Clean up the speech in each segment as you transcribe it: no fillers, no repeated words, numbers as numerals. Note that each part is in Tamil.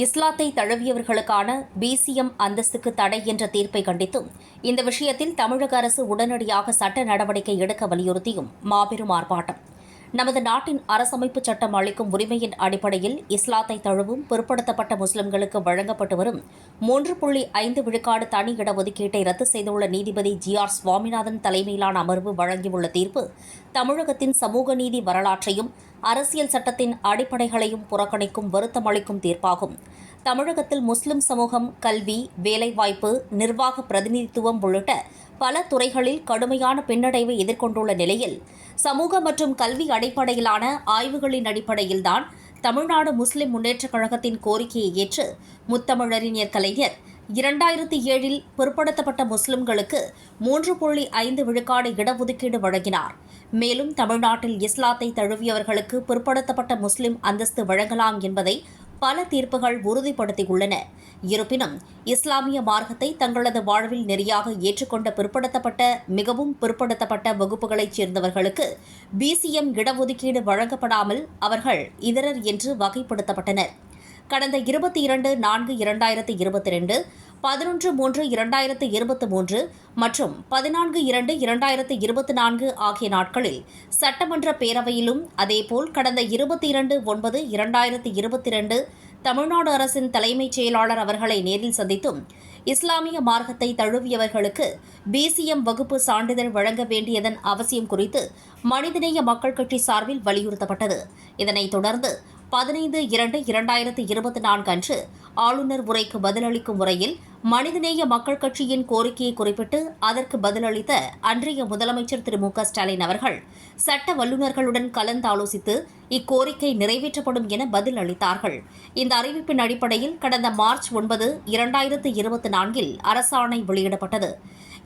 இஸ்லாத்தை தழுவியவர்களுக்கான பிசிஎம் அந்தஸ்துக்கு தடை என்ற தீர்ப்பை கண்டித்தும் இந்த விஷயத்தில் தமிழக அரசு உடனடியாக சட்ட நடவடிக்கை எடுக்க வலியுறுத்தியும் மாபெரும் ஆர்ப்பாட்டம். நமது நாட்டின் அரசமைப்பு சட்டம் அளிக்கும் உரிமையின் அடிப்படையில் இஸ்லாத்தை தழுவும் பிற்படுத்தப்பட்ட முஸ்லிம்களுக்கு வழங்கப்பட்டு வரும் 3.5 விழுக்காடு தனி இடஒதுக்கீட்டை ரத்து செய்துள்ள நீதிபதி ஜி.ஆர். சுவாமிநாதன் தலைமையிலான அமர்வு வழங்கியுள்ள தீர்ப்பு தமிழகத்தின் சமூக நீதி வரலாற்றையும் அரசியல் சட்டத்தின் அடிப்படைகளையும் புறக்கணிக்கும் வருத்தமளிக்கும் தீர்ப்பாகும். தமிழகத்தில் முஸ்லிம் சமூகம் கல்வி, வேலைவாய்ப்பு, நிர்வாக பிரதிநிதித்துவம் உள்ளிட்ட பல துறைகளில் கடுமையான பின்னடைவை எதிர்கொண்டுள்ள நிலையில் சமூக மற்றும் கல்வி அடிப்படையிலான ஆய்வுகளின் அடிப்படையில்தான் தமிழ்நாடு முஸ்லிம் முன்னேற்றக் கழகத்தின் கோரிக்கையை ஏற்று முத்தமிழறிஞர் கலைஞர் 2007 பிற்படுத்தப்பட்ட முஸ்லிம்களுக்கு 3.5 விழுக்காடு இடஒதுக்கீடு வழங்கினார். மேலும் தமிழ்நாட்டில் இஸ்லாத்தை தழுவியவர்களுக்கு பிற்படுத்தப்பட்ட முஸ்லிம் அந்தஸ்து வழங்கலாம் என்பதை பல தீர்ப்புகள் உறுதிப்படுத்தியுள்ளன. இருப்பினும் இஸ்லாமிய மார்க்கத்தை தங்களது வாழ்வில் நெறியாக ஏற்றுக்கொண்ட பிற்படுத்தப்பட்ட மிகவும் பிற்படுத்தப்பட்ட வகுப்புகளைச் சேர்ந்தவர்களுக்கு பிசிஎம் இடஒதுக்கீடு வழங்கப்படாமல் அவர்கள் இதரர் என்று வகைப்படுத்தப்பட்டனர். கடந்த 22/4/2022, 11/3/2023 மற்றும் 14/2/2024 ஆகிய நாட்களில் சட்டமன்ற பேரவையிலும் அதேபோல் கடந்த 22/9/2022 தமிழ்நாடு அரசின் தலைமைச் செயலாளர் அவர்களை நேரில் சந்தித்தும் இஸ்லாமிய மார்க்கத்தை தழுவியவர்களுக்கு பிசிஎம் வகுப்பு சான்றிதழ் வழங்க வேண்டியதன் அவசியம் குறித்து மனிதநேய மக்கள் கட்சி சார்பில் வலியுறுத்தப்பட்டது. இதனைத் தொடர்ந்து 15/2/2024 அன்று ஆளுநர் உரைக்கு பதிலளிக்கும் முறையில் மனிதநேய மக்கள் கட்சியின் கோரிக்கையை குறிப்பிட்டு அதற்கு பதிலளித்த அன்றைய முதலமைச்சர் திரு மு.க. ஸ்டாலின் அவர்கள் சட்ட வல்லுநர்களுடன் கலந்தாலோசித்து இக்கோரிக்கை நிறைவேற்றப்படும் என பதில் அளித்தார்கள். இந்த அறிவிப்பின் அடிப்படையில் கடந்த மார்ச் 9, 2024 அரசாணை வெளியிடப்பட்டது.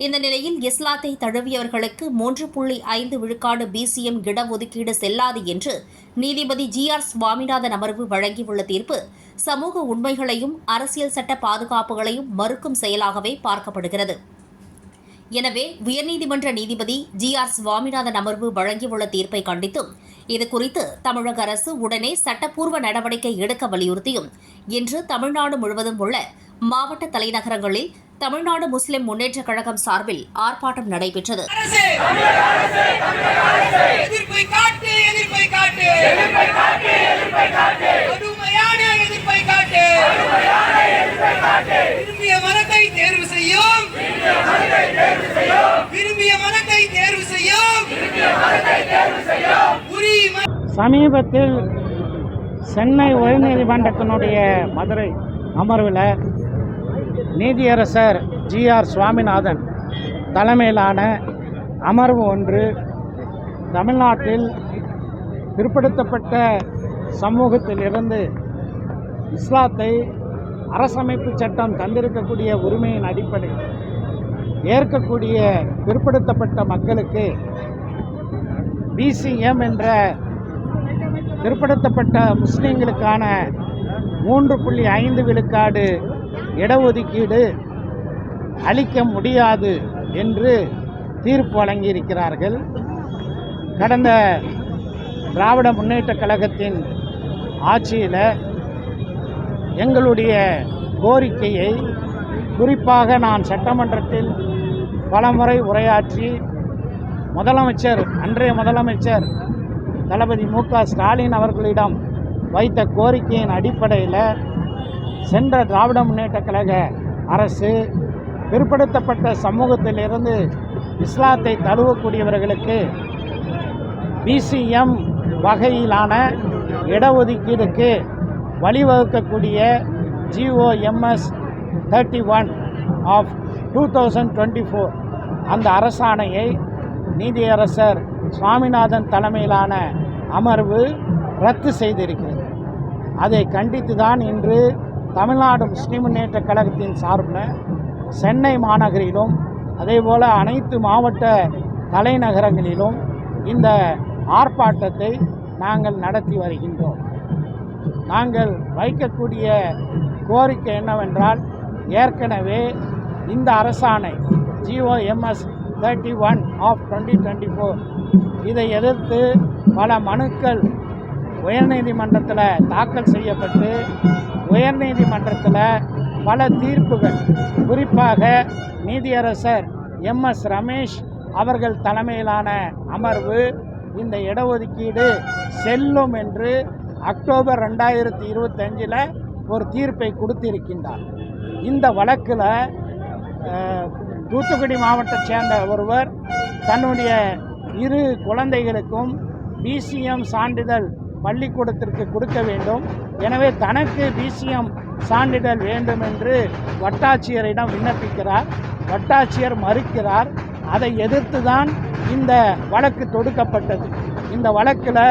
இந்த நிலையில் இஸ்லாத்தை தழுவியவர்களுக்கு 3.5 விழுக்காடு பிசிஎம் இடஒதுக்கீடு செல்லாது என்று நீதிபதி ஜி.ஆர். சுவாமிநாதன் அமர்வு வழங்கியுள்ள தீர்ப்பு சமூக உண்மைகளையும் அரசியல் சட்ட பாதுகாப்புகளையும் மறுக்கும் செயலாகவே பார்க்கப்படுகிறது. எனவே உயர்நீதிமன்ற நீதிபதி ஜி.ஆர். சுவாமிநாதன் அமர்வு வழங்கியுள்ள தீர்ப்பை கண்டித்தும் இதுகுறித்து தமிழக அரசு உடனே சட்டப்பூர்வ நடவடிக்கை எடுக்க வலியுறுத்தியும் இன்று தமிழ்நாடு முழுவதும் உள்ள மாவட்ட தலைநகரங்களில் தமிழ்நாடு முஸ்லிம் முன்னேற்றக் கழகம் சார்பில் ஆர்ப்பாட்டம் நடைபெற்றது. சமீபத்தில் சென்னை உயர்நீதிமன்றத்தினுடைய மதுரை அமர்வில் நீதியரசர் ஜி.ஆர். சுவாமிநாதன் தலைமையிலான அமர்வு ஒன்று தமிழ்நாட்டில் பிற்படுத்தப்பட்ட சமூகத்திலிருந்து இஸ்லாத்தை அரசமைப்பு சட்டம் தந்திருக்கக்கூடிய உரிமையின் அடிப்படையில் ஏற்கக்கூடிய பிற்படுத்தப்பட்ட மக்களுக்கு பிசிஎம் என்ற பிற்படுத்தப்பட்ட முஸ்லீம்களுக்கான 3.5 விழுக்காடு இடஒதுக்கீடு அளிக்க முடியாது என்று தீர்ப்பு வழங்கியிருக்கிறார்கள். கடந்த திராவிட முன்னேற்றக் கழகத்தின் ஆட்சியில் எங்களுடைய கோரிக்கையை குறிப்பாக நான் சட்டமன்றத்தில் பலமுறை உரையாற்றி அன்றைய முதலமைச்சர் தளபதி மு.க. ஸ்டாலின் அவர்களிடம் வைத்த கோரிக்கையின் அடிப்படையில் சென்ற திராவிட முன்னேற்றக் கழக அரசு பிற்படுத்தப்பட்ட சமூகத்திலிருந்து இஸ்லாத்தை தழுவக்கூடியவர்களுக்கு பிசிஎம் வகையிலான இடஒதுக்கீடுக்கு வழிவகுக்கக்கூடிய GOMS 31/2024 அந்த அரசாணையை நீதியரசர் சுவாமிநாதன் தலைமையிலான அமர்வு ரத்து செய்திருக்கிறது. அதை கண்டித்து தான் இன்று தமிழ்நாடு முஸ்லிம் முன்னேற்றக் கழகத்தின் சார்பில் சென்னை மாநகரிலும் அதேபோல் அனைத்து மாவட்ட தலைநகரங்களிலும் இந்த ஆர்ப்பாட்டத்தை நாங்கள் நடத்தி வருகின்றோம். நாங்கள் வைக்கக்கூடிய கோரிக்கை என்னவென்றால், ஏற்கனவே இந்த அரசாணை GOMS 31/2024 இதை எதிர்த்து பல மனுக்கள் உயர்நீதிமன்றத்தில் தாக்கல் செய்யப்பட்டு உயர்நீதிமன்றத்தில் பல தீர்ப்புகள், குறிப்பாக நீதியரசர் MS ரமேஷ் அவர்கள் தலைமையிலான அமர்வு இந்த இடஒதுக்கீடு செல்லும் என்று அக்டோபர் 2025 ஒரு தீர்ப்பை கொடுத்திருக்கின்றார். இந்த வழக்கில் தூத்துக்குடி மாவட்டத்தைச் சேர்ந்த ஒருவர் தன்னுடைய 2 குழந்தைகளுக்கும் BCM சான்றிதழ் பள்ளிக்கூடத்திற்கு கொடுக்க வேண்டும், எனவே தனக்கு BCM சான்றிதழ் வேண்டும் என்று வட்டாட்சியரிடம் விண்ணப்பிக்கிறார். வட்டாட்சியர் மறுக்கிறார். அதை எதிர்த்து தான் இந்த வழக்கு தொடுக்கப்பட்டது. இந்த வழக்கில்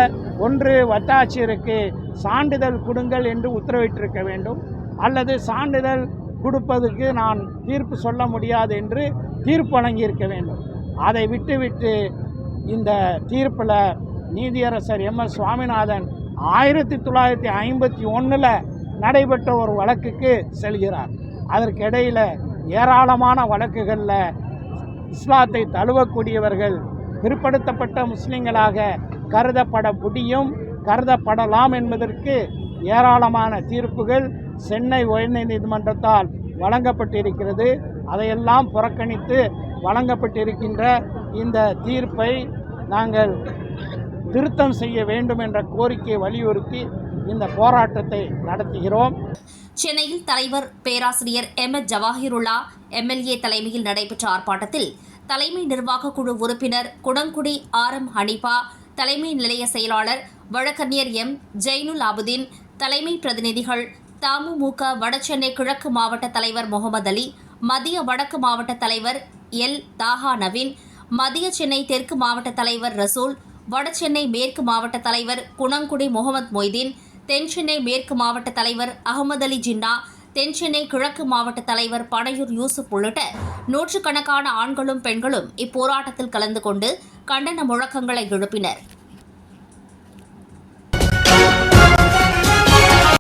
ஒன்று வட்டாட்சியருக்கு சான்றிதழ் கொடுங்கள் என்று உத்தரவிட்டிருக்க வேண்டும், அல்லது சான்றிதழ் கொடுப்பதற்கு நான் தீர்ப்பு சொல்ல முடியாது என்று தீர்ப்பு வழங்கியிருக்க வேண்டும். அதை விட்டுவிட்டு இந்த தீர்ப்பில் நீதியரசர் MS சுவாமிநாதன் 1951 நடைபெற்ற ஒரு வழக்குக்கு செல்கிறார். அதற்கிடையில் ஏராளமான வழக்குகளில் இஸ்லாத்தை தழுவக்கூடியவர்கள் பிற்படுத்தப்பட்ட முஸ்லிம்களாக கருதப்பட முடியும், கருதப்படலாம் என்பதற்கு ஏராளமான தீர்ப்புகள் சென்னை உயர்நீதிமன்றத்தால் வழங்கப்பட்டிருக்கிறது. அதையெல்லாம் புறக்கணித்து வழங்கப்பட்டிருக்கின்ற இந்த தீர்ப்பை நாங்கள் திருத்தம் செய்ய வேண்டும் என்ற கோரிக்கையை வலியுறுத்தி இந்த போராட்டத்தை நடத்துகிறோம். சென்னையில் தலைவர் பேராசிரியர் MS ஜவாஹிருல்லா MLA தலைமையில் நடைபெற்ற ஆர்ப்பாட்டத்தில் தலைமை நிர்வாக குழு உறுப்பினர் குடங்குடி RM ஹனீஃபா, தலைமை நிலைய செயலாளர் வழக்கறிஞர் M ஜெயினுல் ஆபுதீன், தலைமை பிரதிநிதிகள் தமுமுக வடசென்னை கிழக்கு மாவட்ட தலைவர் முகமது அலி, மத்திய வடக்கு மாவட்ட தலைவர் L தாஹா நவீன், மத்திய சென்னை தெற்கு மாவட்ட தலைவர் ரசூல், வடசென்னை மேற்கு மாவட்ட தலைவர் குணங்குடி முகமது மொய்தீன், தென்சென்னை மேற்கு மாவட்ட தலைவர் அகமது அலி ஜின்னா, தென்சென்னை கிழக்கு மாவட்ட தலைவர் பனையூர் யூசுப் உள்ளிட்ட நூற்றுக்கணக்கான ஆண்களும் பெண்களும் இப்போராட்டத்தில் கலந்து கொண்டு கண்டன முழக்கங்களை எழுப்பினர்.